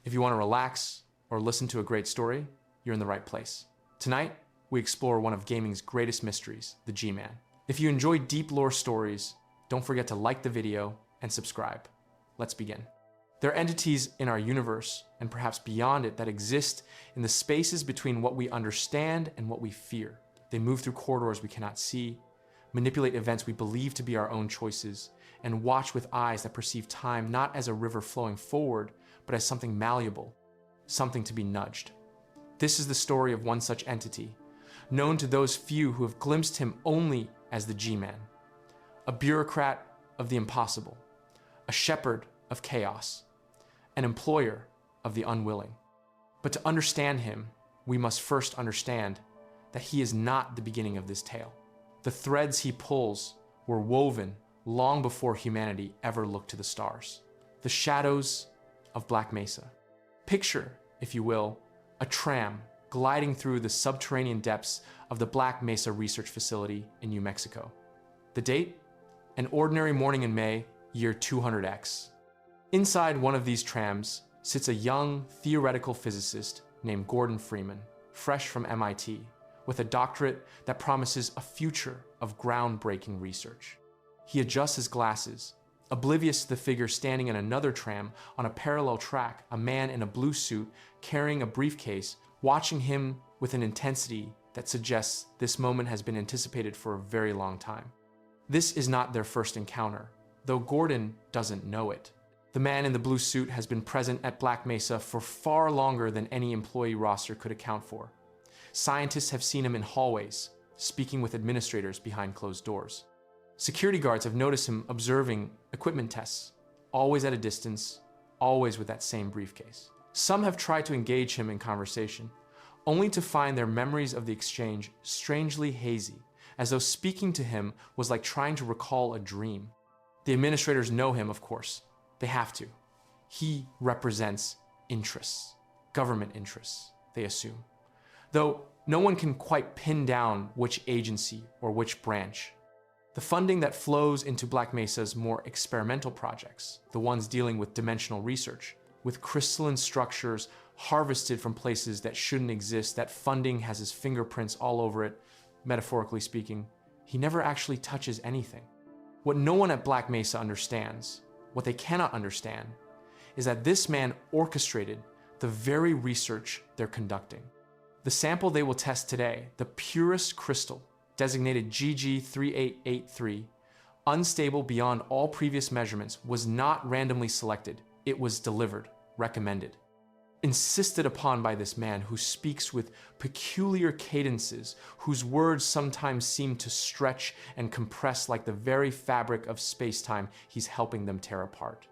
If you want to relax or listen to a great story, you're in the right place. Tonight, we explore one of gaming's greatest mysteries, the G-Man. If you enjoy deep lore stories, don't forget to like the video and subscribe. Let's begin. There are entities in our universe, and perhaps beyond it, that exist in the spaces between what we understand and what we fear. They move through corridors we cannot see, manipulate events we believe to be our own choices, and watch with eyes that perceive time not as a river flowing forward, but as something malleable, something to be nudged. This is the story of one such entity, known to those few who have glimpsed him only as the G-Man, a bureaucrat of the impossible, a shepherd of chaos, an employer of the unwilling. But to understand him, we must first understand that he is not the beginning of this tale. The threads he pulls were woven long before humanity ever looked to the stars. The shadows of Black Mesa. Picture, if you will, a tram gliding through the subterranean depths of the Black Mesa Research Facility in New Mexico. The date? An ordinary morning in May, year 200X. Inside one of these trams sits a young theoretical physicist named Gordon Freeman, fresh from MIT, with a doctorate that promises a future of groundbreaking research. He adjusts his glasses, oblivious to the figure standing in another tram on a parallel track, a man in a blue suit carrying a briefcase, watching him with an intensity that suggests this moment has been anticipated for a very long time. This is not their first encounter, though Gordon doesn't know it. The man in the blue suit has been present at Black Mesa for far longer than any employee roster could account for. Scientists have seen him in hallways, speaking with administrators behind closed doors. Security guards have noticed him observing equipment tests, always at a distance, always with that same briefcase. Some have tried to engage him in conversation, only to find their memories of the exchange strangely hazy, as though speaking to him was like trying to recall a dream. The administrators know him, of course. They have to. He represents interests, government interests, they assume. Though no one can quite pin down which agency or which branch. The funding that flows into Black Mesa's more experimental projects, the ones dealing with dimensional research, with crystalline structures harvested from places that shouldn't exist, that funding has his fingerprints all over it, metaphorically speaking, he never actually touches anything. What no one at Black Mesa understands, what they cannot understand, is that this man orchestrated the very research they're conducting. The sample they will test today, the purest crystal, designated GG3883, unstable beyond all previous measurements, was not randomly selected. It was delivered, recommended, insisted upon by this man who speaks with peculiar cadences, whose words sometimes seem to stretch and compress like the very fabric of space-time he's helping them tear apart.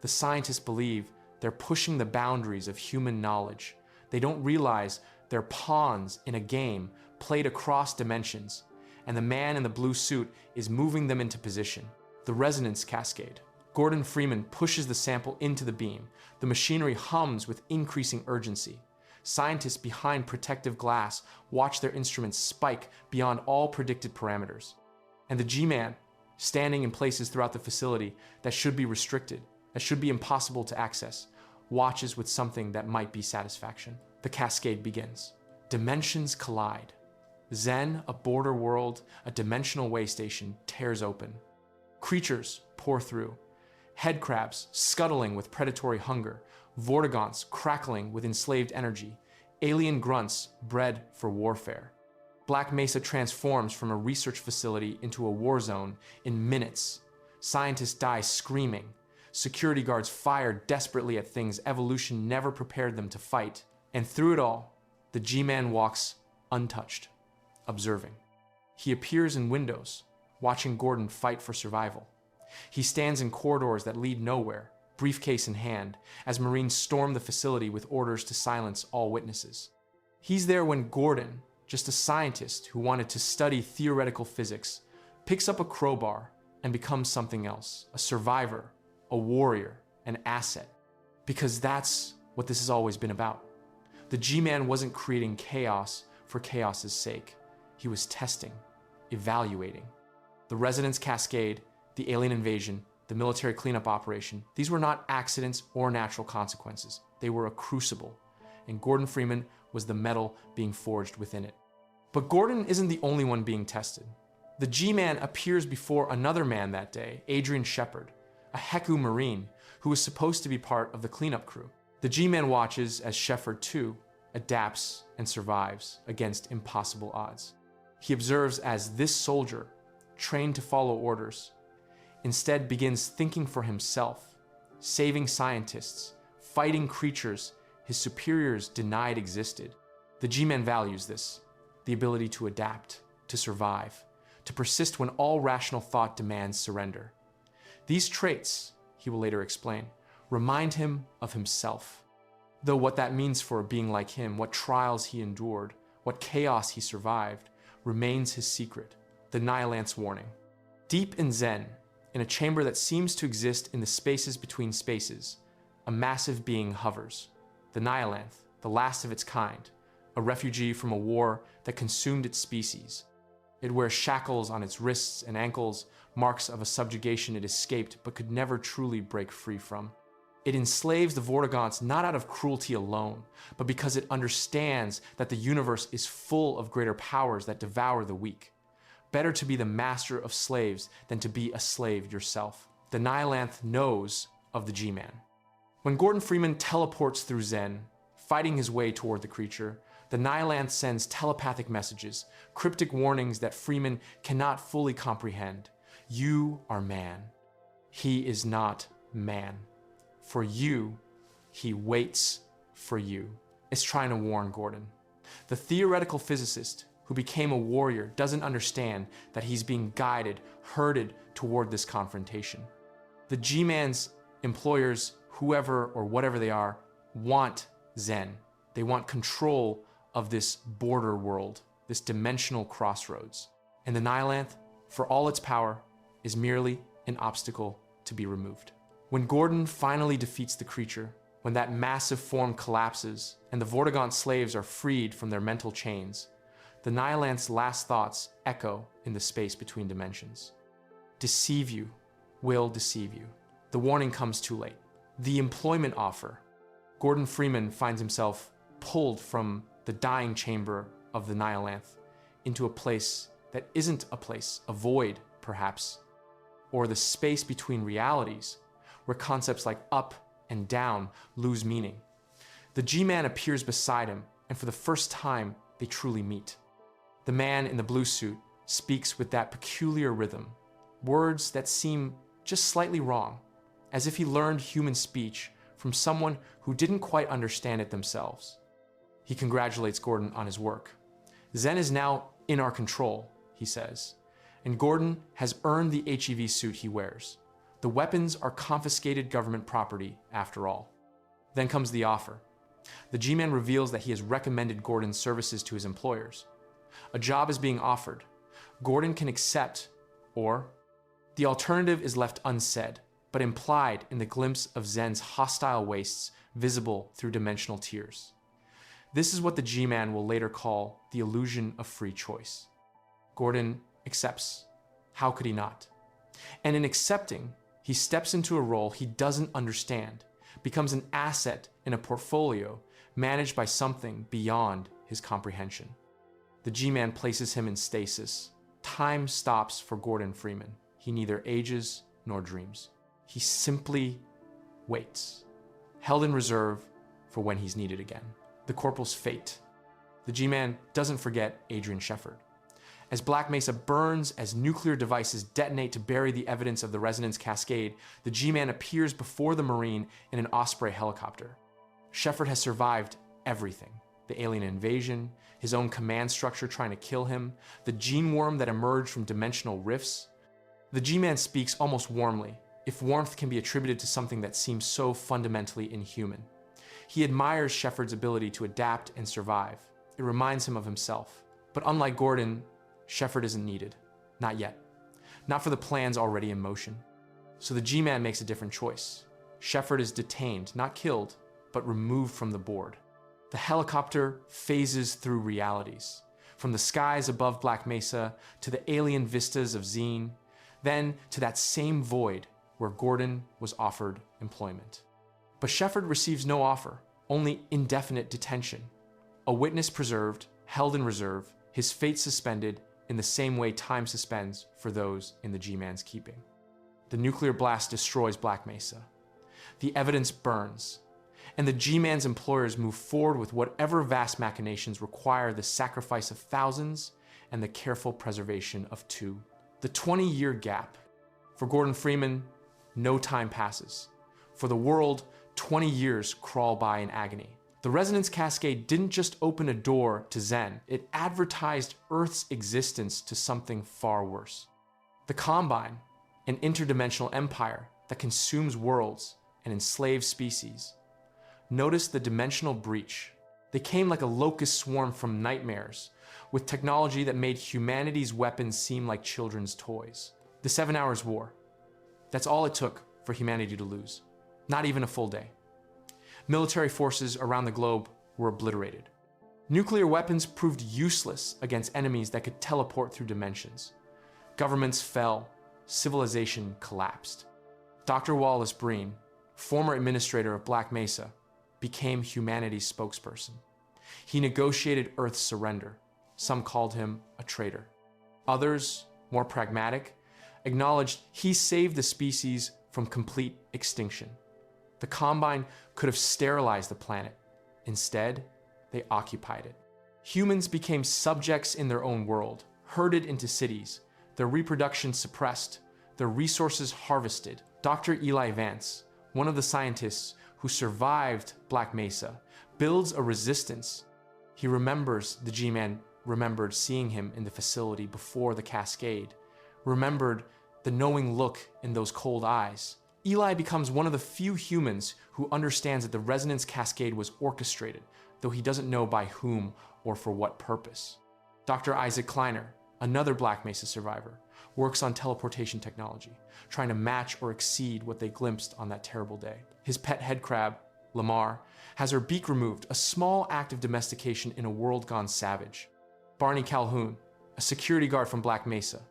The scientists believe they're pushing the boundaries of human knowledge. They don't realize they're pawns in a game played across dimensions, and the man in the blue suit is moving them into position. The resonance cascade. Gordon Freeman pushes the sample into the beam. The machinery hums with increasing urgency. Scientists behind protective glass watch their instruments spike beyond all predicted parameters. And the G-Man, standing in places throughout the facility that should be restricted, that should be impossible to access, watches with something that might be satisfaction. The cascade begins. Dimensions collide. Zen, a border world, a dimensional way station, tears open. Creatures pour through. Head crabs scuttling with predatory hunger. Vortigaunts crackling with enslaved energy. Alien grunts bred for warfare. Black Mesa transforms from a research facility into a war zone in minutes. Scientists die screaming. Security guards fire desperately at things evolution never prepared them to fight. And through it all, the G-Man walks untouched, observing. He appears in windows, watching Gordon fight for survival. He stands in corridors that lead nowhere, briefcase in hand, as Marines storm the facility with orders to silence all witnesses. He's there when Gordon, just a scientist who wanted to study theoretical physics, picks up a crowbar and becomes something else, a survivor, a warrior, an asset. Because that's what this has always been about. The G-Man wasn't creating chaos for chaos's sake. He was testing, evaluating. The resonance cascade, the alien invasion, the military cleanup operation, these were not accidents or natural consequences. They were a crucible, and Gordon Freeman was the metal being forged within it. But Gordon isn't the only one being tested. The G-Man appears before another man that day, Adrian Shepard, a Heku Marine who was supposed to be part of the cleanup crew. The G-Man watches as Shepard, too, adapts and survives against impossible odds. He observes as this soldier, trained to follow orders, instead begins thinking for himself, saving scientists, fighting creatures his superiors denied existed. The G-Man values this, the ability to adapt, to survive, to persist when all rational thought demands surrender. These traits, he will later explain, remind him of himself. Though what that means for a being like him, what trials he endured, what chaos he survived, remains his secret, the Nilanth's warning. Deep in Zen, in a chamber that seems to exist in the spaces between spaces, a massive being hovers. The Nilanth, the last of its kind, a refugee from a war that consumed its species. It wears shackles on its wrists and ankles, marks of a subjugation it escaped but could never truly break free from. It enslaves the Vortigaunts not out of cruelty alone, but because it understands that the universe is full of greater powers that devour the weak. Better to be the master of slaves than to be a slave yourself. The Nilanth knows of the G-Man. When Gordon Freeman teleports through Zen, fighting his way toward the creature, the Nilanth sends telepathic messages, cryptic warnings that Freeman cannot fully comprehend. You are man. He is not man. For you, he waits for you. It's trying to warn Gordon. The theoretical physicist who became a warrior doesn't understand that he's being guided, herded toward this confrontation. The G-Man's employers, whoever or whatever they are, want Zen. They want control of this border world, this dimensional crossroads. And the Nilanth, for all its power, is merely an obstacle to be removed. When Gordon finally defeats the creature, when that massive form collapses and the Vortigaunt slaves are freed from their mental chains, the Nilanth's last thoughts echo in the space between dimensions. Deceive you will deceive you. The warning comes too late. The employment offer. Gordon Freeman finds himself pulled from the dying chamber of the Nilanth into a place that isn't a place, a void, perhaps, or the space between realities, where concepts like up and down lose meaning. The G-Man appears beside him, and for the first time, they truly meet. The man in the blue suit speaks with that peculiar rhythm, words that seem just slightly wrong, as if he learned human speech from someone who didn't quite understand it themselves. He congratulates Gordon on his work. Zen is now in our control, he says, and Gordon has earned the HEV suit he wears. The weapons are confiscated government property, after all. Then comes the offer. The G-Man reveals that he has recommended Gordon's services to his employers. A job is being offered. Gordon can accept, or the alternative is left unsaid, but implied in the glimpse of Zen's hostile wastes visible through dimensional tears. This is what the G-Man will later call the illusion of free choice. Gordon accepts. How could he not? And in accepting, he steps into a role he doesn't understand, becomes an asset in a portfolio managed by something beyond his comprehension. The G-Man places him in stasis. Time stops for Gordon Freeman. He neither ages nor dreams. He simply waits, held in reserve for when he's needed again. The corporal's fate. The G-Man doesn't forget Adrian Shepard. As Black Mesa burns, as nuclear devices detonate to bury the evidence of the resonance cascade, the G-Man appears before the Marine in an Osprey helicopter. Shepard has survived everything. The alien invasion, his own command structure trying to kill him, the gene worm that emerged from dimensional rifts. The G-Man speaks almost warmly, if warmth can be attributed to something that seems so fundamentally inhuman. He admires Shepard's ability to adapt and survive. It reminds him of himself. But unlike Gordon, Shepard isn't needed. Not yet. Not for the plans already in motion. So the G-Man makes a different choice. Shepard is detained, not killed, but removed from the board. The helicopter phases through realities, from the skies above Black Mesa to the alien vistas of Xeen, then to that same void where Gordon was offered employment. But Shepard receives no offer, only indefinite detention. A witness preserved, held in reserve, his fate suspended in the same way time suspends for those in the G-Man's keeping. The nuclear blast destroys Black Mesa. The evidence burns, and the G-Man's employers move forward with whatever vast machinations require the sacrifice of thousands and the careful preservation of two. The 20-year gap. For Gordon Freeman, no time passes. For the world, 20 years crawl by in agony. The resonance cascade didn't just open a door to Zen, it advertised Earth's existence to something far worse. The Combine, an interdimensional empire that consumes worlds and enslaves species. Notice the dimensional breach. They came like a locust swarm from nightmares, with technology that made humanity's weapons seem like children's toys. The 7 Hours War. That's all it took for humanity to lose. Not even a full day. Military forces around the globe were obliterated. Nuclear weapons proved useless against enemies that could teleport through dimensions. Governments fell. Civilization collapsed. Dr. Wallace Breen, former administrator of Black Mesa, became humanity's spokesperson. He negotiated Earth's surrender. Some called him a traitor. Others, more pragmatic, acknowledged he saved the species from complete extinction. The Combine could have sterilized the planet. Instead, they occupied it. Humans became subjects in their own world, herded into cities, their reproduction suppressed, their resources harvested. Dr. Eli Vance, one of the scientists who survived Black Mesa, builds a resistance. He remembers the G-Man remembered seeing him in the facility before the cascade, remembered the knowing look in those cold eyes. Eli becomes one of the few humans who understands that the resonance cascade was orchestrated, though he doesn't know by whom or for what purpose. Dr. Isaac Kleiner, another Black Mesa survivor, works on teleportation technology, trying to match or exceed what they glimpsed on that terrible day. His pet headcrab, Lamar, has her beak removed, a small act of domestication in a world gone savage. Barney Calhoun, a security guard from Black Mesa,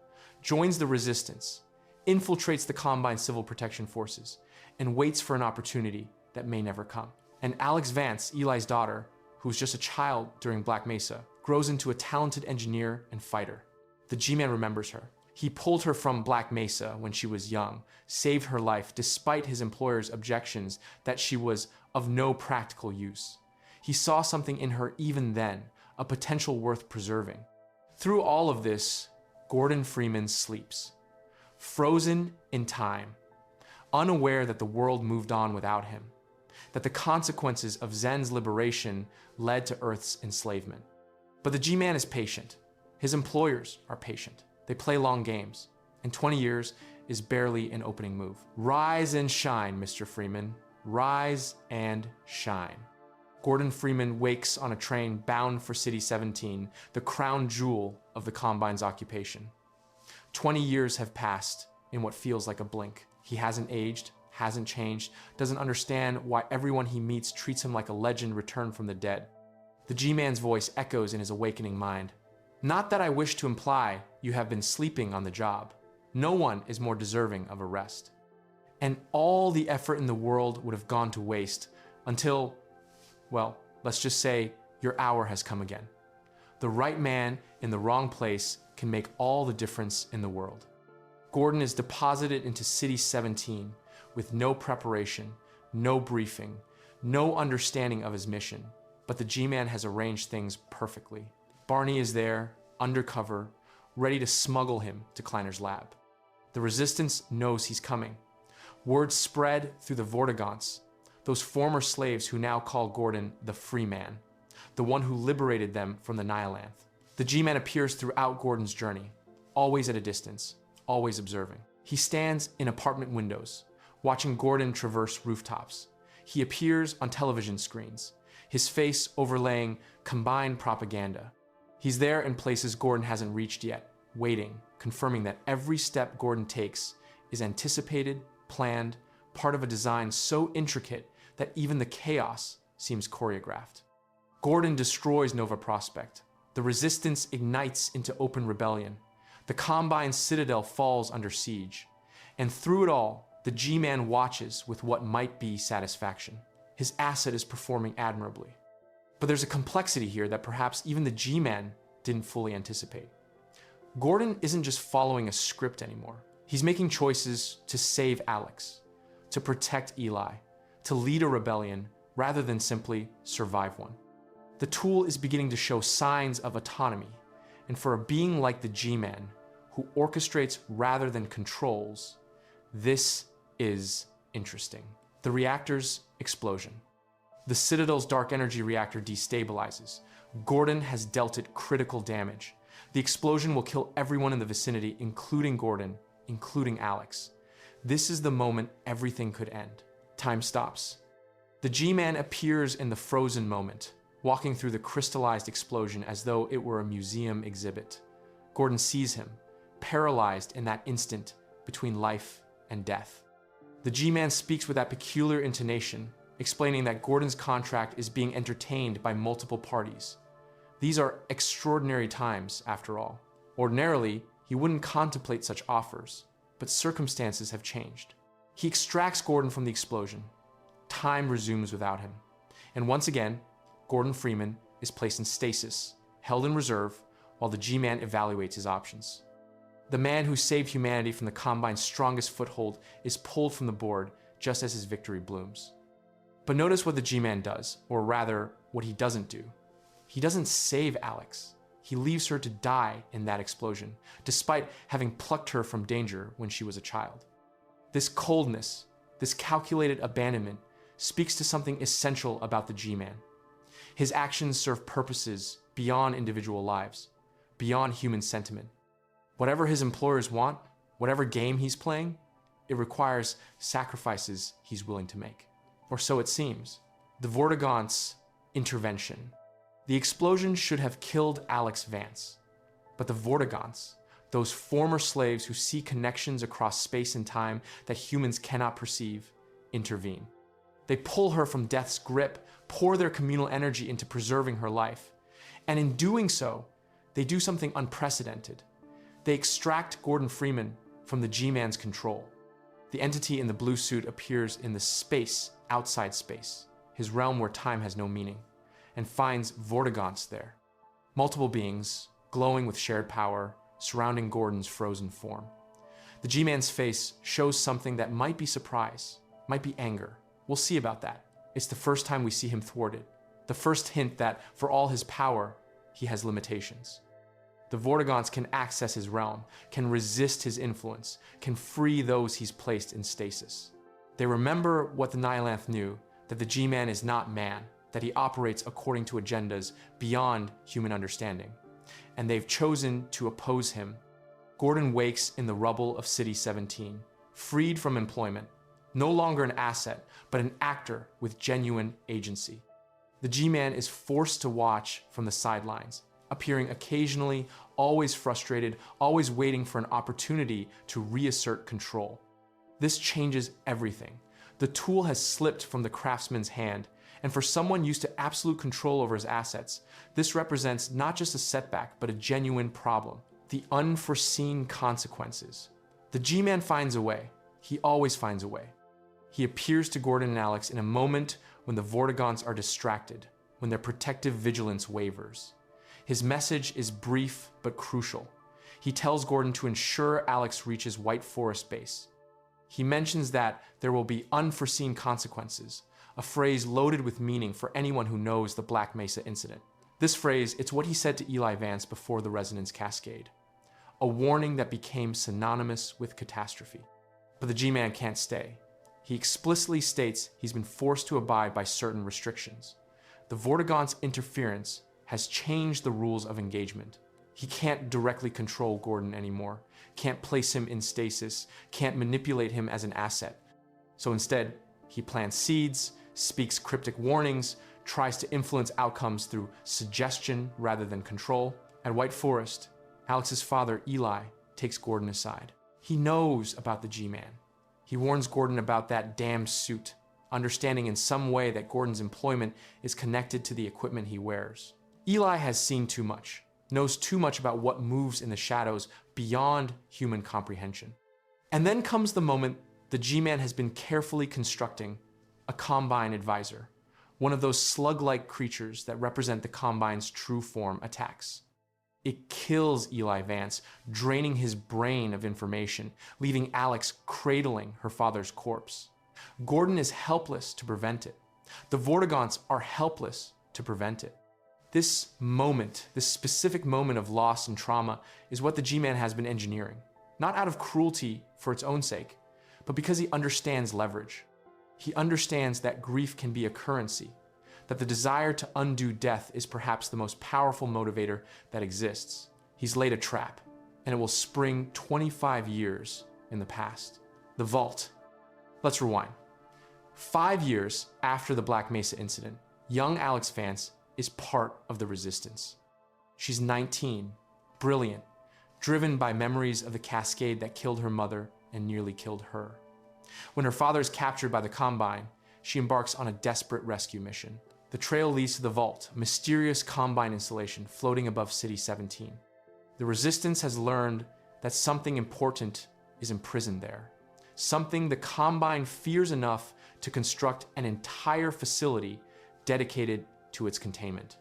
joins the resistance, infiltrates the Combine Civil Protection Forces, and waits for an opportunity that may never come. And Alex Vance, Eli's daughter, who was just a child during Black Mesa, grows into a talented engineer and fighter. The G-Man remembers her. He pulled her from Black Mesa when she was young, saved her life despite his employer's objections that she was of no practical use. He saw something in her even then, a potential worth preserving. Through all of this, Gordon Freeman sleeps, frozen in time, unaware that the world moved on without him, that the consequences of Zen's liberation led to Earth's enslavement. But the G-Man is patient. His employers are patient. They play long games, and 20 years is barely an opening move. Rise and shine, Mr. Freeman. Rise and shine. Gordon Freeman wakes on a train bound for City 17, the crown jewel of the Combine's occupation. 20 years have passed in what feels like a blink. He hasn't aged, hasn't changed, doesn't understand why everyone he meets treats him like a legend returned from the dead. The G-Man's voice echoes in his awakening mind. Not that I wish to imply you have been sleeping on the job. No one is more deserving of a rest. And all the effort in the world would have gone to waste until, well, let's just say your hour has come again. The right man in the wrong place can make all the difference in the world. Gordon is deposited into City 17 with no preparation, no briefing, no understanding of his mission, but the G-Man has arranged things perfectly. Barney is there, undercover, ready to smuggle him to Kleiner's lab. The Resistance knows he's coming. Word spread through the Vortigaunts, those former slaves who now call Gordon the Free Man, the one who liberated them from the Nilanth. The G-Man appears throughout Gordon's journey, always at a distance, always observing. He stands in apartment windows, watching Gordon traverse rooftops. He appears on television screens, his face overlaying combined propaganda. He's there in places Gordon hasn't reached yet, waiting, confirming that every step Gordon takes is anticipated, planned, part of a design so intricate that even the chaos seems choreographed. Gordon destroys Nova Prospekt. The Resistance ignites into open rebellion. The Combine's citadel falls under siege. And through it all, The G-Man watches with what might be satisfaction. His asset is performing admirably. But there's a complexity here that perhaps even the G-Man didn't fully anticipate. Gordon isn't just following a script anymore. He's making choices to save Alex, to protect Eli, to lead a rebellion rather than simply survive one. The tool is beginning to show signs of autonomy, and for a being like the G-Man, who orchestrates rather than controls, this is interesting. The reactor's explosion. The Citadel's dark energy reactor destabilizes. Gordon has dealt it critical damage. The explosion will kill everyone in the vicinity, including Gordon, including Alex. This is the moment everything could end. Time stops. The G-Man appears in the frozen moment, walking through the crystallized explosion as though it were a museum exhibit. Gordon sees him, paralyzed in that instant between life and death. The G-Man speaks with that peculiar intonation, explaining that Gordon's contract is being entertained by multiple parties. These are extraordinary times, after all. Ordinarily, he wouldn't contemplate such offers, but circumstances have changed. He extracts Gordon from the explosion. Time resumes without him. And once again, Gordon Freeman is placed in stasis, held in reserve, while the G-Man evaluates his options. The man who saved humanity from the Combine's strongest foothold is pulled from the board just as his victory blooms. But notice what the G-Man does, or rather, what he doesn't do. He doesn't save Alex. He leaves her to die in that explosion, despite having plucked her from danger when she was a child. This coldness, this calculated abandonment, speaks to something essential about the G-Man. His actions serve purposes beyond individual lives, beyond human sentiment. Whatever his employers want, whatever game he's playing, it requires sacrifices he's willing to make. Or so it seems. The Vortigaunt's intervention. The explosion should have killed Alex Vance. But the Vortigaunts, those former slaves who see connections across space and time that humans cannot perceive, intervene. They pull her from death's grip, pour their communal energy into preserving her life. And in doing so, they do something unprecedented. They extract Gordon Freeman from the G-Man's control. The entity in the blue suit appears in the space outside space, his realm where time has no meaning, and finds Vortigaunts there. Multiple beings, glowing with shared power, surrounding Gordon's frozen form. The G-Man's face shows something that might be surprise, might be anger. We'll see about that. It's the first time we see him thwarted. The first hint that, for all his power, he has limitations. The Vortigaunts can access his realm, can resist his influence, can free those he's placed in stasis. They remember what the Nilanth knew, that the G-Man is not man, that he operates according to agendas beyond human understanding. And they've chosen to oppose him. Gordon wakes in the rubble of City 17, freed from employment, no longer an asset, but an actor with genuine agency. The G-Man is forced to watch from the sidelines, appearing occasionally, always frustrated, always waiting for an opportunity to reassert control. This changes everything. The tool has slipped from the craftsman's hand, and for someone used to absolute control over his assets, this represents not just a setback, but a genuine problem. The unforeseen consequences. The G-Man finds a way. He always finds a way. He appears to Gordon and Alex in a moment when the Vortigaunts are distracted, when their protective vigilance wavers. His message is brief but crucial. He tells Gordon to ensure Alex reaches White Forest Base. He mentions that there will be unforeseen consequences, a phrase loaded with meaning for anyone who knows the Black Mesa incident. This phrase, it's what he said to Eli Vance before the resonance cascade, a warning that became synonymous with catastrophe. But the G-Man can't stay. He explicitly states he's been forced to abide by certain restrictions. The Vortigaunt's interference has changed the rules of engagement. He can't directly control Gordon anymore, can't place him in stasis, can't manipulate him as an asset. So instead, he plants seeds, speaks cryptic warnings, tries to influence outcomes through suggestion rather than control. At White Forest, Alex's father, Eli, takes Gordon aside. He knows about the G-Man. He warns Gordon about that damned suit, understanding in some way that Gordon's employment is connected to the equipment he wears. Eli has seen too much, knows too much about what moves in the shadows beyond human comprehension. And then comes the moment the G-Man has been carefully constructing a Combine advisor, one of those slug-like creatures that represent the Combine's true form attacks. It kills Eli Vance, draining his brain of information, leaving Alex cradling her father's corpse. Gordon is helpless to prevent it. The Vortigaunts are helpless to prevent it. This moment, this specific moment of loss and trauma, is what the G-Man has been engineering, not out of cruelty for its own sake, but because he understands leverage. He understands that grief can be a currency, that the desire to undo death is perhaps the most powerful motivator that exists. He's laid a trap, and it will spring 25 years in the past. The vault. Let's rewind. 5 years after the Black Mesa incident, young Alex Vance is part of the resistance. She's 19, brilliant, driven by memories of the cascade that killed her mother and nearly killed her. When her father is captured by the Combine, she embarks on a desperate rescue mission. The trail leads to the vault, a mysterious Combine installation floating above City 17. The resistance has learned that something important is imprisoned there. Something the Combine fears enough to construct an entire facility dedicated to its containment.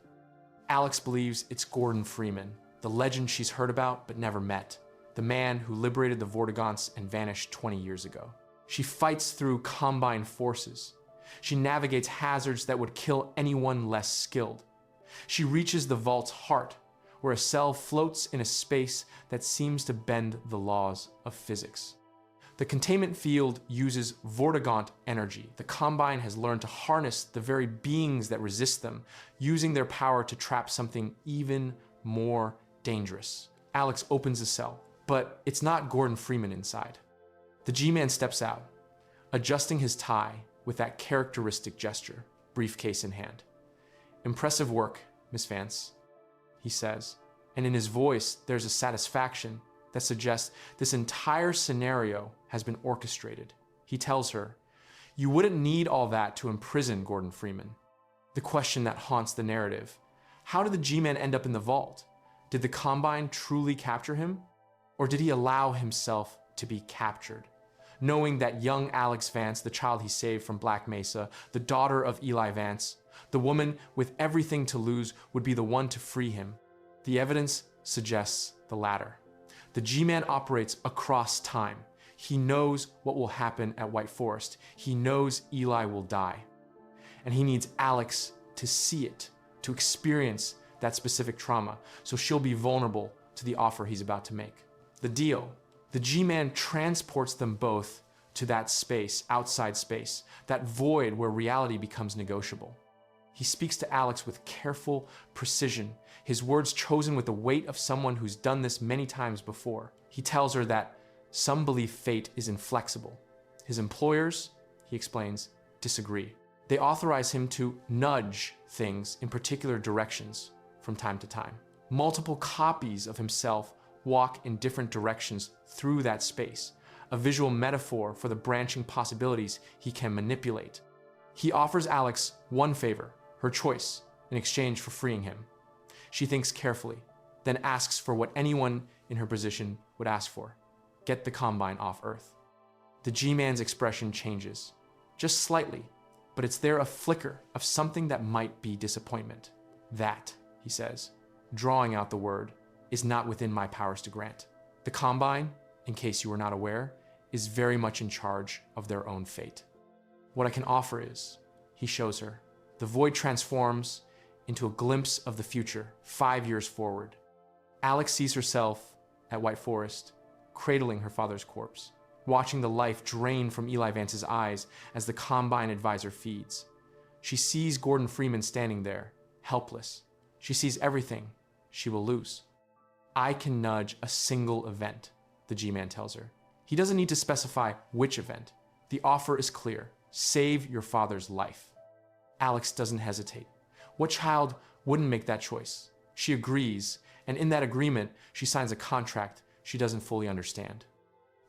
Alex believes it's Gordon Freeman, the legend she's heard about but never met, the man who liberated the Vortigaunts and vanished 20 years ago. She fights through Combine forces. She navigates hazards that would kill anyone less skilled. She reaches the vault's heart, where a cell floats in a space that seems to bend the laws of physics. The containment field uses Vortigaunt energy. The Combine has learned to harness the very beings that resist them, using their power to trap something even more dangerous. Alex opens the cell, but it's not Gordon Freeman inside. The G-Man steps out, adjusting his tie with that characteristic gesture, briefcase in hand. "Impressive work, Miss Vance," he says, and in his voice there's a satisfaction that suggests this entire scenario has been orchestrated. He tells her, "You wouldn't need all that to imprison Gordon Freeman." The question that haunts the narrative: how did the G-Man end up in the vault? Did the Combine truly capture him? Or did he allow himself to be captured? Knowing that young Alex Vance, the child he saved from Black Mesa, the daughter of Eli Vance, the woman with everything to lose, would be the one to free him. The evidence suggests the latter. The G-Man operates across time. He knows what will happen at White Forest. He knows Eli will die. And he needs Alex to see it, to experience that specific trauma, so she'll be vulnerable to the offer he's about to make. The deal: the G-Man transports them both to that space, outside space, that void where reality becomes negotiable. He speaks to Alex with careful precision, his words chosen with the weight of someone who's done this many times before. He tells her that some believe fate is inflexible. His employers, he explains, disagree. They authorize him to nudge things in particular directions from time to time. Multiple copies of himself walk in different directions through that space, a visual metaphor for the branching possibilities he can manipulate. He offers Alex one favor, her choice, in exchange for freeing him. She thinks carefully, then asks for what anyone in her position would ask for: get the Combine off Earth. The G-Man's expression changes, just slightly, but it's there a flicker of something that might be disappointment. "That," he says, drawing out the word, "is not within my powers to grant. The Combine, in case you were not aware, is very much in charge of their own fate. What I can offer is," he shows her. The void transforms into a glimpse of the future, 5 years forward. Alex sees herself at White Forest, cradling her father's corpse, watching the life drain from Eli Vance's eyes as the Combine advisor feeds. She sees Gordon Freeman standing there, helpless. She sees everything she will lose. "I can nudge a single event," the G-Man tells her. He doesn't need to specify which event. The offer is clear: save your father's life. Alex doesn't hesitate. What child wouldn't make that choice? She agrees, and in that agreement, she signs a contract she doesn't fully understand.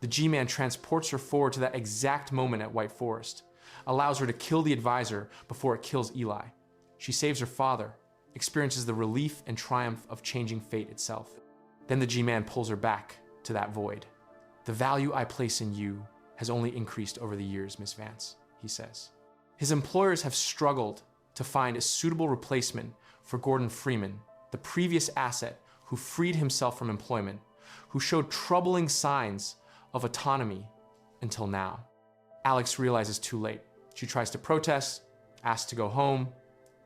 The G-Man transports her forward to that exact moment at White Forest, allows her to kill the advisor before it kills Eli. She saves her father, experiences the relief and triumph of changing fate itself. Then the G-Man pulls her back to that void. "The value I place in you has only increased over the years, Miss Vance, he says. His employers have struggled to find a suitable replacement for Gordon Freeman, the previous asset who freed himself from employment, who showed troubling signs of autonomy until now. Alex realizes too late. She tries to protest, asks to go home,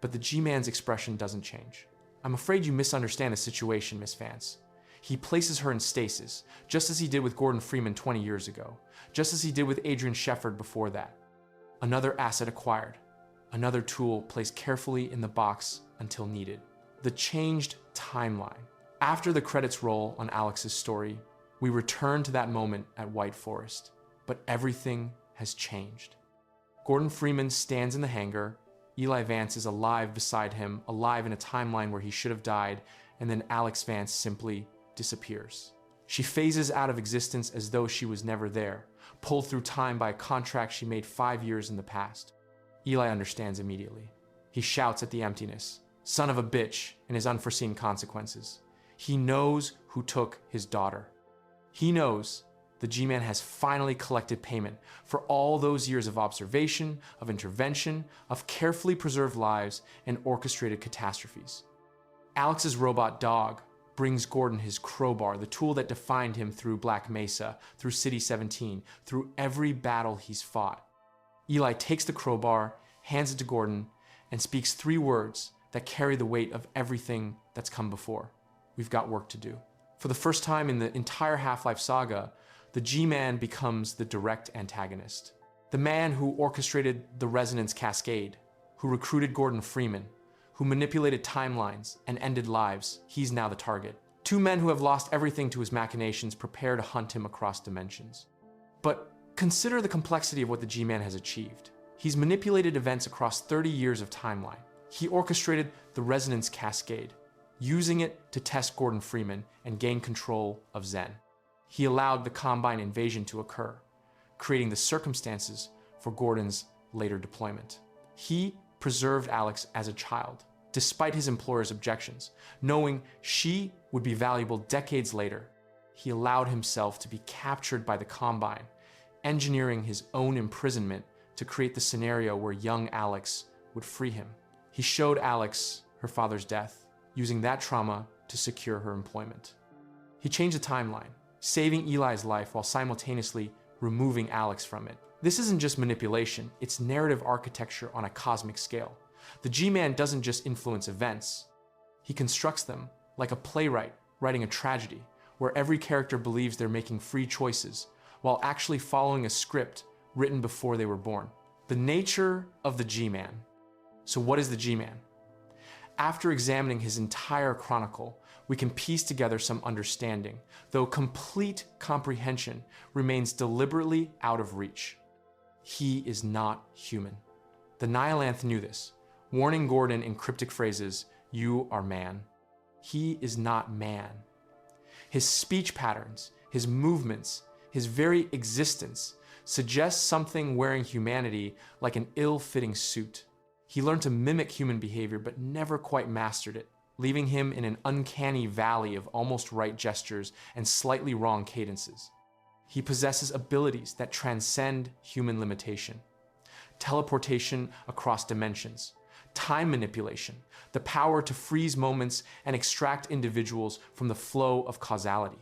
but the G-Man's expression doesn't change. I'm afraid you misunderstand the situation, Miss Vance. He places her in stasis, just as he did with Gordon Freeman 20 years ago, just as he did with Adrian Shefford before that. Another asset acquired, another tool placed carefully in the box until needed. The changed timeline. After the credits roll on Alex's story, we return to that moment at White Forest, but everything has changed. Gordon Freeman stands in the hangar. Eli Vance is alive beside him, alive in a timeline where he should have died, and then Alex Vance simply disappears. She phases out of existence as though she was never there, pulled through time by a contract she made 5 years in the past. Eli understands immediately. He shouts at the emptiness, "Son of a bitch," and his unforeseen consequences. He knows who took his daughter. He knows the G-Man has finally collected payment for all those years of observation, of intervention, of carefully preserved lives and orchestrated catastrophes. Alex's robot dog brings Gordon his crowbar, the tool that defined him through Black Mesa, through City 17, through every battle he's fought. Eli takes the crowbar, hands it to Gordon, and speaks 3 words that carry the weight of everything that's come before. We've got work to do. For the first time in the entire Half-Life saga, the G-Man becomes the direct antagonist. The man who orchestrated the resonance cascade, who recruited Gordon Freeman, who manipulated timelines and ended lives, he's now the target. 2 men who have lost everything to his machinations prepare to hunt him across dimensions. But consider the complexity of what the G-Man has achieved. He's manipulated events across 30 years of timeline. He orchestrated the resonance cascade, using it to test Gordon Freeman and gain control of Zen. He allowed the Combine invasion to occur, creating the circumstances for Gordon's later deployment. He preserved Alex as a child, despite his employer's objections, knowing she would be valuable decades later. He allowed himself to be captured by the Combine, engineering his own imprisonment to create the scenario where young Alex would free him. He showed Alex her father's death, using that trauma to secure her employment. He changed the timeline, saving Eli's life while simultaneously removing Alex from it. This isn't just manipulation, it's narrative architecture on a cosmic scale. The G-Man doesn't just influence events, he constructs them like a playwright writing a tragedy, where every character believes they're making free choices, while actually following a script written before they were born. The nature of the G-Man. So what is the G-Man? After examining his entire chronicle, we can piece together some understanding, though complete comprehension remains deliberately out of reach. He is not human. The Nilanth knew this, warning Gordon in cryptic phrases, "You are man." He is not man. His speech patterns, his movements, his very existence suggests something wearing humanity like an ill-fitting suit. He learned to mimic human behavior but never quite mastered it, leaving him in an uncanny valley of almost right gestures and slightly wrong cadences. He possesses abilities that transcend human limitation. Teleportation across dimensions, time manipulation, the power to freeze moments and extract individuals from the flow of causality.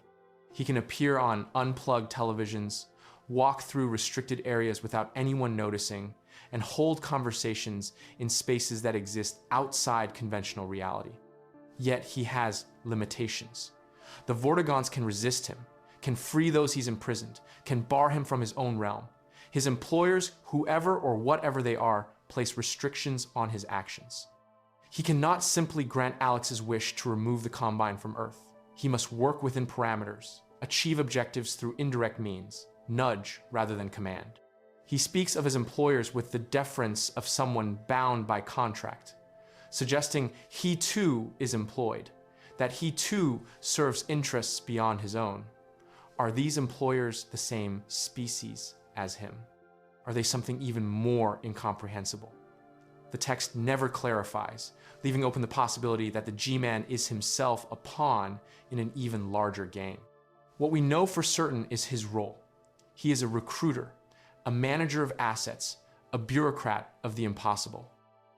He can appear on unplugged televisions, walk through restricted areas without anyone noticing, and hold conversations in spaces that exist outside conventional reality. Yet he has limitations. The Vortigaunts can resist him, can free those he's imprisoned, can bar him from his own realm. His employers, whoever or whatever they are, place restrictions on his actions. He cannot simply grant Alex's wish to remove the Combine from Earth. He must work within parameters, achieve objectives through indirect means, nudge rather than command. He speaks of his employers with the deference of someone bound by contract, suggesting he too is employed, that he too serves interests beyond his own. Are these employers the same species as him? Are they something even more incomprehensible? The text never clarifies, leaving open the possibility that the G-Man is himself a pawn in an even larger game. What we know for certain is his role. He is a recruiter, a manager of assets, a bureaucrat of the impossible.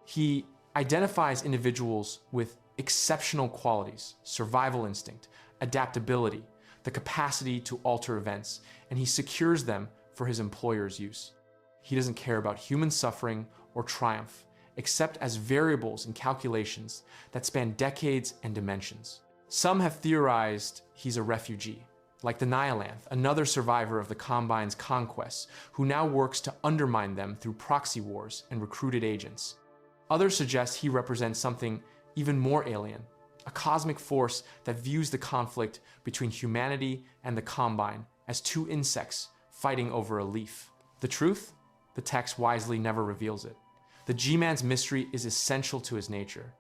He identifies individuals with exceptional qualities, survival instinct, adaptability, the capacity to alter events, and he secures them for his employer's use. He doesn't care about human suffering or triumph, except as variables and calculations that span decades and dimensions. Some have theorized he's a refugee, like the Nilanth, another survivor of the Combine's conquests, who now works to undermine them through proxy wars and recruited agents. Others suggest he represents something even more alien, a cosmic force that views the conflict between humanity and the Combine as two insects fighting over a leaf. The truth? The text wisely never reveals it. The G-Man's mystery is essential to his nature.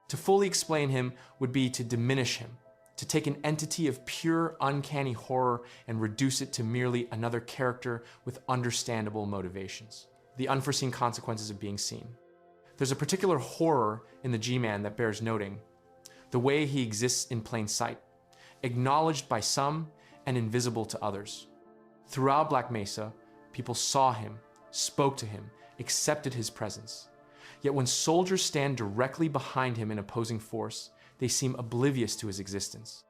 To fully explain him would be to diminish him, to take an entity of pure, uncanny horror and reduce it to merely another character with understandable motivations. The unforeseen consequences of being seen. There's a particular horror in the G-Man that bears noting: the way he exists in plain sight, acknowledged by some and invisible to others. Throughout Black Mesa, people saw him, spoke to him, accepted his presence. Yet when soldiers stand directly behind him in opposing force, they seem oblivious to his existence.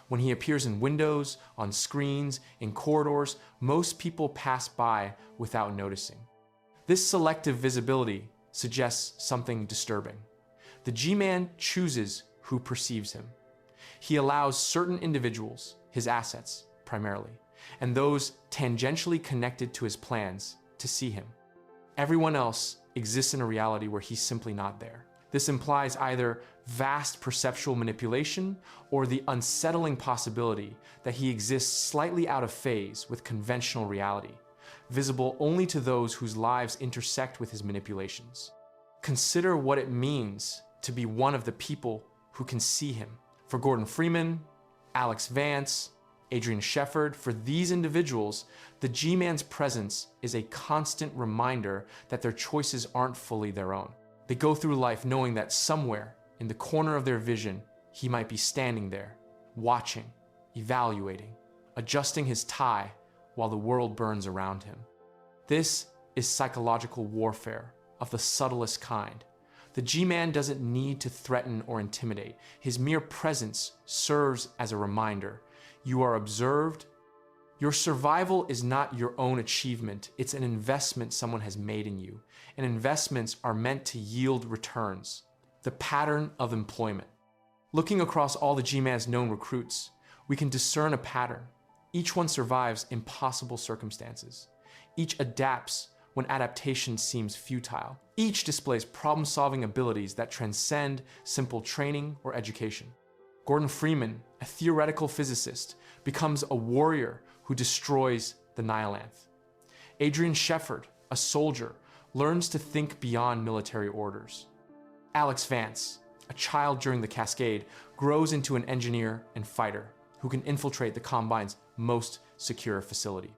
When he appears in windows, on screens, in corridors, most people pass by without noticing. This selective visibility suggests something disturbing. The G-Man chooses who perceives him. He allows certain individuals, his assets primarily, and those tangentially connected to his plans, to see him. Everyone else exists in a reality where he's simply not there. This implies either vast perceptual manipulation or the unsettling possibility that he exists slightly out of phase with conventional reality, visible only to those whose lives intersect with his manipulations. Consider what it means to be one of the people who can see him. For Gordon Freeman, Alex Vance, Adrian Shefford, for these individuals, the G-Man's presence is a constant reminder that their choices aren't fully their own. They go through life knowing that somewhere in the corner of their vision, he might be standing there, watching, evaluating, adjusting his tie while the world burns around him. This is psychological warfare of the subtlest kind. The G-Man doesn't need to threaten or intimidate. His mere presence serves as a reminder. You are observed. Your survival is not your own achievement. It's an investment someone has made in you. And investments are meant to yield returns. The pattern of employment. Looking across all the G-Man's known recruits, we can discern a pattern. Each one survives impossible circumstances. Each adapts when adaptation seems futile. Each displays problem-solving abilities that transcend simple training or education. Gordon Freeman, a theoretical physicist, becomes a warrior who destroys the Nilanth. Adrian Shefford, a soldier, learns to think beyond military orders. Alex Vance, a child during the Cascade, grows into an engineer and fighter who can infiltrate the Combine's most secure facility.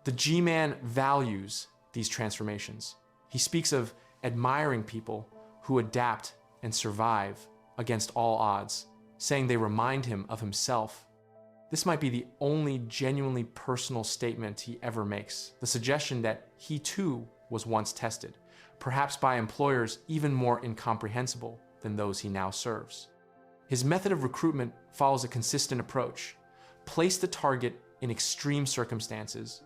The G-Man values these transformations. He speaks of admiring people who adapt and survive against all odds, saying they remind him of himself. This might be the only genuinely personal statement he ever makes, the suggestion that he too was once tested, perhaps by employers even more incomprehensible than those he now serves. His method of recruitment follows a consistent approach. Place the target in extreme circumstances,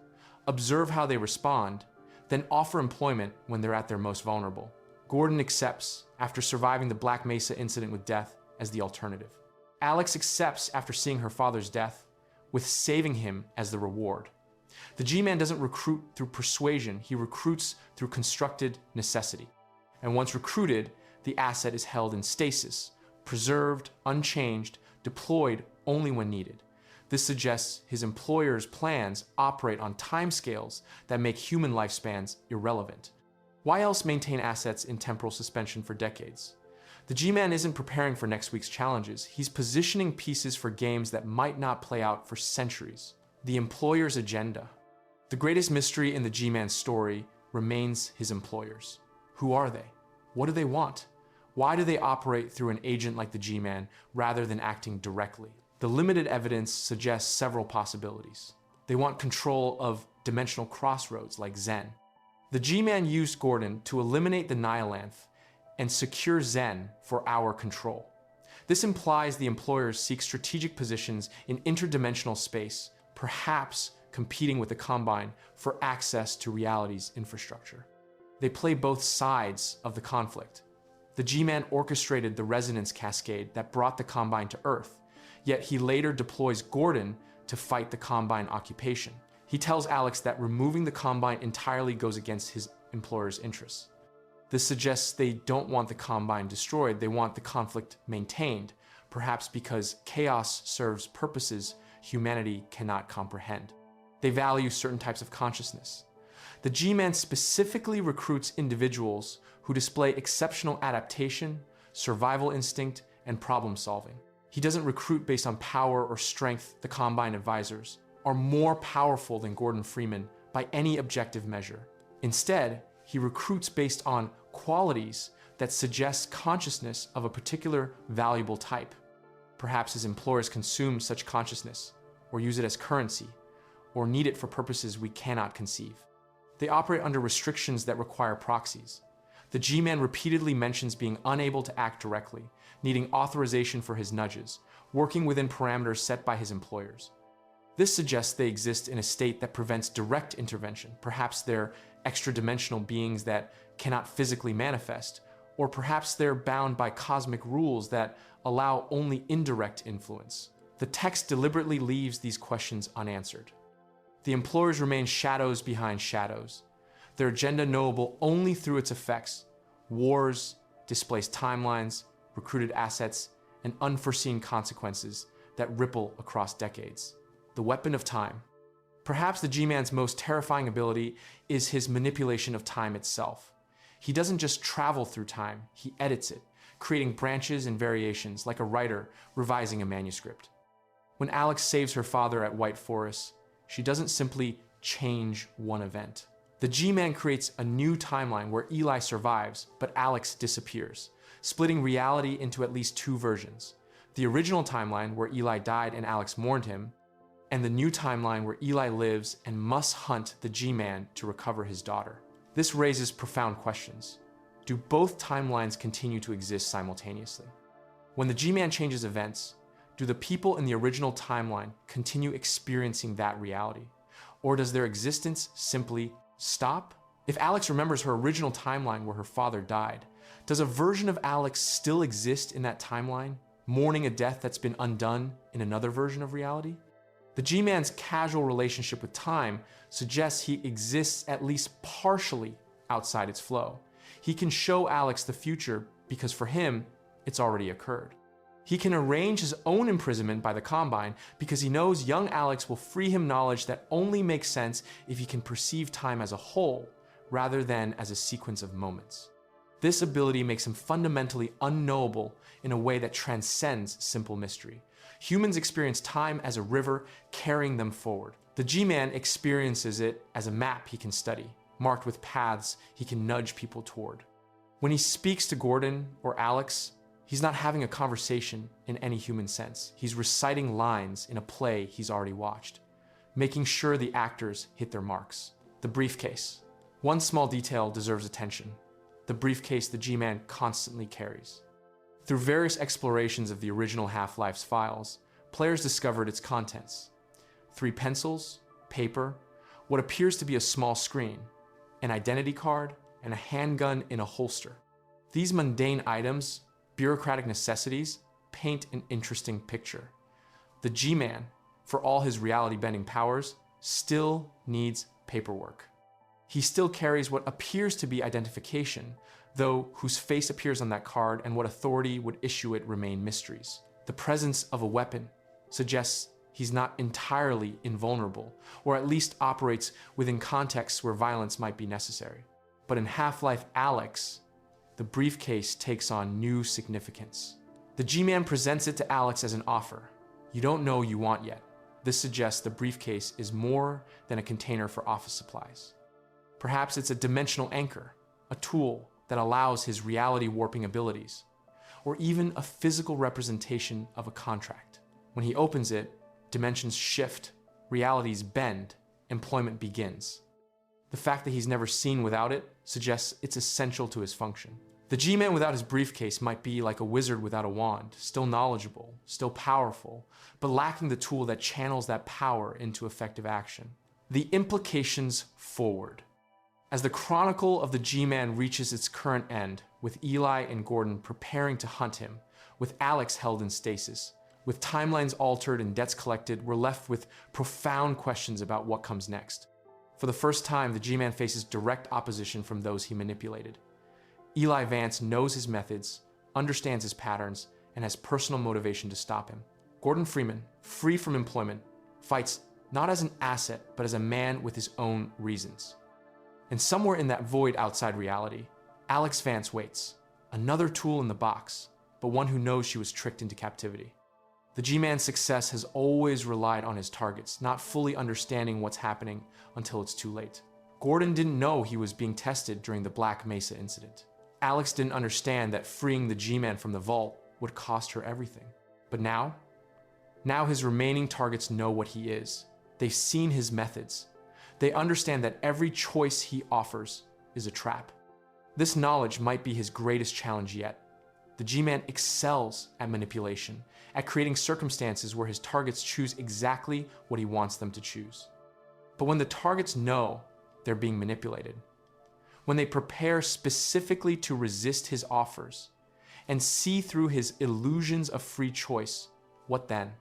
observe how they respond, then offer employment when they're at their most vulnerable. Gordon accepts after surviving the Black Mesa incident with death as the alternative. Alex accepts after seeing her father's death, with saving him as the reward. The G-Man doesn't recruit through persuasion, he recruits through constructed necessity. And once recruited, the asset is held in stasis, preserved, unchanged, deployed only when needed. This suggests his employer's plans operate on timescales that make human lifespans irrelevant. Why else maintain assets in temporal suspension for decades? The G-Man isn't preparing for next week's challenges. He's positioning pieces for games that might not play out for centuries. The employer's agenda. The greatest mystery in the G-Man's story remains his employers. Who are they? What do they want? Why do they operate through an agent like the G-Man rather than acting directly? The limited evidence suggests several possibilities. They want control of dimensional crossroads like Zen. The G-Man used Gordon to eliminate the Nilanth and secure Zen for our control. This implies the employers seek strategic positions in interdimensional space, perhaps competing with the Combine for access to reality's infrastructure. They play both sides of the conflict. The G-Man orchestrated the resonance cascade that brought the Combine to Earth, yet he later deploys Gordon to fight the Combine occupation. He tells Alex that removing the Combine entirely goes against his employer's interests. This suggests they don't want the Combine destroyed, they want the conflict maintained, perhaps because chaos serves purposes humanity cannot comprehend. They value certain types of consciousness. The G-Man specifically recruits individuals who display exceptional adaptation, survival instinct, and problem solving. He doesn't recruit based on power or strength. The Combine advisors are more powerful than Gordon Freeman by any objective measure. Instead, he recruits based on qualities that suggest consciousness of a particular valuable type. Perhaps his employers consume such consciousness, or use it as currency, or need it for purposes we cannot conceive. They operate under restrictions that require proxies. The G-Man repeatedly mentions being unable to act directly, needing authorization for his nudges, working within parameters set by his employers. This suggests they exist in a state that prevents direct intervention. Perhaps they're extra-dimensional beings that cannot physically manifest, or perhaps they're bound by cosmic rules that allow only indirect influence. The text deliberately leaves these questions unanswered. The employers remain shadows behind shadows, their agenda knowable only through its effects: wars, displaced timelines, recruited assets, and unforeseen consequences that ripple across decades. The weapon of time. Perhaps the G-Man's most terrifying ability is his manipulation of time itself. He doesn't just travel through time, he edits it, creating branches and variations like a writer revising a manuscript. When Alex saves her father at White Forest, she doesn't simply change one event. The G-Man creates a new timeline where Eli survives, but Alex disappears, splitting reality into at least two versions. The original timeline where Eli died and Alex mourned him, and the new timeline where Eli lives and must hunt the G-Man to recover his daughter. This raises profound questions. Do both timelines continue to exist simultaneously? When the G-Man changes events, do the people in the original timeline continue experiencing that reality? Or does their existence simply stop? If Alex remembers her original timeline where her father died, does a version of Alex still exist in that timeline, mourning a death that's been undone in another version of reality? The G-Man's casual relationship with time suggests he exists at least partially outside its flow. He can show Alex the future because for him, it's already occurred. He can arrange his own imprisonment by the Combine because he knows young Alex will free him knowledge that only makes sense if he can perceive time as a whole rather than as a sequence of moments. This ability makes him fundamentally unknowable in a way that transcends simple mystery. Humans experience time as a river carrying them forward. The G-Man experiences it as a map he can study, marked with paths he can nudge people toward. When he speaks to Gordon or Alex, he's not having a conversation in any human sense. He's reciting lines in a play he's already watched, making sure the actors hit their marks. The briefcase. One small detail deserves attention. The briefcase the G-Man constantly carries. Through various explorations of the original Half-Life's files, players discovered its contents. 3 pencils, paper, what appears to be a small screen, an identity card, and a handgun in a holster. These mundane items, bureaucratic necessities, paint an interesting picture. The G-Man, for all his reality-bending powers, still needs paperwork. He still carries what appears to be identification, though whose face appears on that card and what authority would issue it remain mysteries. The presence of a weapon suggests he's not entirely invulnerable, or at least operates within contexts where violence might be necessary. But in Half-Life Alyx, the briefcase takes on new significance. The G-Man presents it to Alex as an offer. You don't know you want yet. This suggests the briefcase is more than a container for office supplies. Perhaps it's a dimensional anchor, a tool that allows his reality warping abilities, or even a physical representation of a contract. When he opens it, dimensions shift, realities bend, employment begins. The fact that he's never seen without it suggests it's essential to his function. The G-Man without his briefcase might be like a wizard without a wand, still knowledgeable, still powerful, but lacking the tool that channels that power into effective action. The implications forward. As the chronicle of the G-Man reaches its current end, with Eli and Gordon preparing to hunt him, with Alex held in stasis, with timelines altered and debts collected, we're left with profound questions about what comes next. For the first time, the G-Man faces direct opposition from those he manipulated. Eli Vance knows his methods, understands his patterns, and has personal motivation to stop him. Gordon Freeman, free from employment, fights not as an asset, but as a man with his own reasons. And somewhere in that void outside reality, Alex Vance waits, another tool in the box, but one who knows she was tricked into captivity. The G-Man's success has always relied on his targets, not fully understanding what's happening until it's too late. Gordon didn't know he was being tested during the Black Mesa incident. Alex didn't understand that freeing the G-Man from the vault would cost her everything. But now his remaining targets know what he is. They've seen his methods. They understand that every choice he offers is a trap. This knowledge might be his greatest challenge yet. The G-Man excels at manipulation, at creating circumstances where his targets choose exactly what he wants them to choose. But when the targets know they're being manipulated, when they prepare specifically to resist his offers and see through his illusions of free choice, what then?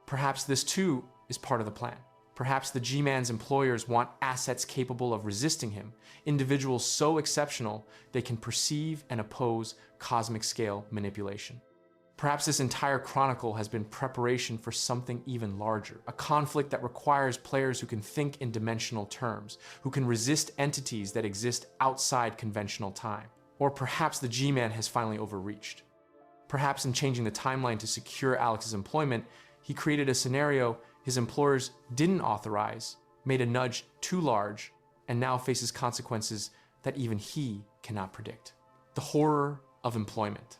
Perhaps this too is part of the plan. Perhaps the G-Man's employers want assets capable of resisting him, individuals so exceptional they can perceive and oppose cosmic scale manipulation. Perhaps this entire chronicle has been preparation for something even larger, a conflict that requires players who can think in dimensional terms, who can resist entities that exist outside conventional time. Or perhaps the G-Man has finally overreached. Perhaps in changing the timeline to secure Alex's employment, he created a scenario his employers didn't authorize, made a nudge too large, and now faces consequences that even he cannot predict. The horror of employment.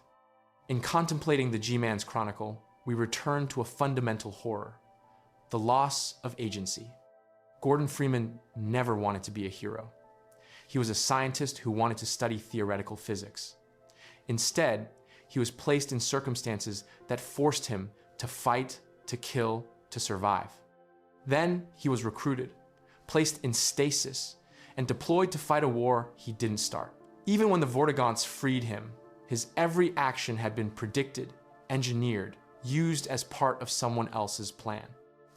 In contemplating the G-Man's chronicle, we return to a fundamental horror, the loss of agency. Gordon Freeman never wanted to be a hero. He was a scientist who wanted to study theoretical physics. Instead, he was placed in circumstances that forced him to fight, to kill, to survive. Then he was recruited, placed in stasis, and deployed to fight a war he didn't start. Even when the Vortigaunts freed him, his every action had been predicted, engineered, used as part of someone else's plan.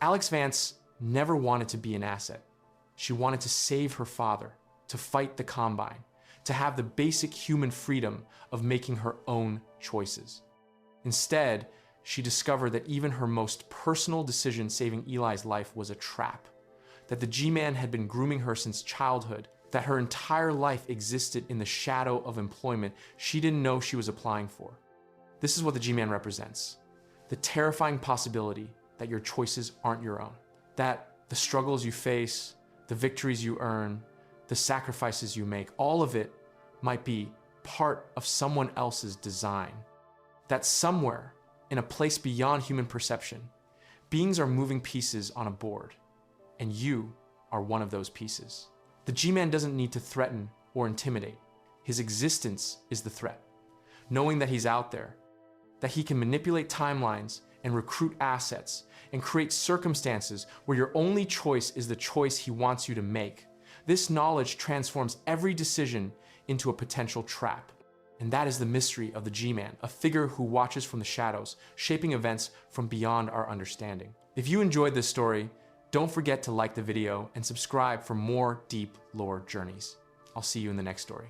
Alex Vance never wanted to be an asset. She wanted to save her father, to fight the Combine, to have the basic human freedom of making her own choices. Instead, she discovered that even her most personal decision saving Eli's life was a trap, that the G-Man had been grooming her since childhood, that her entire life existed in the shadow of employment she didn't know she was applying for. This is what the G-Man represents. The terrifying possibility that your choices aren't your own. That the struggles you face, the victories you earn, the sacrifices you make, all of it might be part of someone else's design. That somewhere, in a place beyond human perception, beings are moving pieces on a board, and you are one of those pieces. The G-Man doesn't need to threaten or intimidate. His existence is the threat. Knowing that he's out there, that he can manipulate timelines and recruit assets and create circumstances where your only choice is the choice he wants you to make. This knowledge transforms every decision into a potential trap. And that is the mystery of the G-Man, a figure who watches from the shadows, shaping events from beyond our understanding. If you enjoyed this story, don't forget to like the video and subscribe for more deep lore journeys. I'll see you in the next story.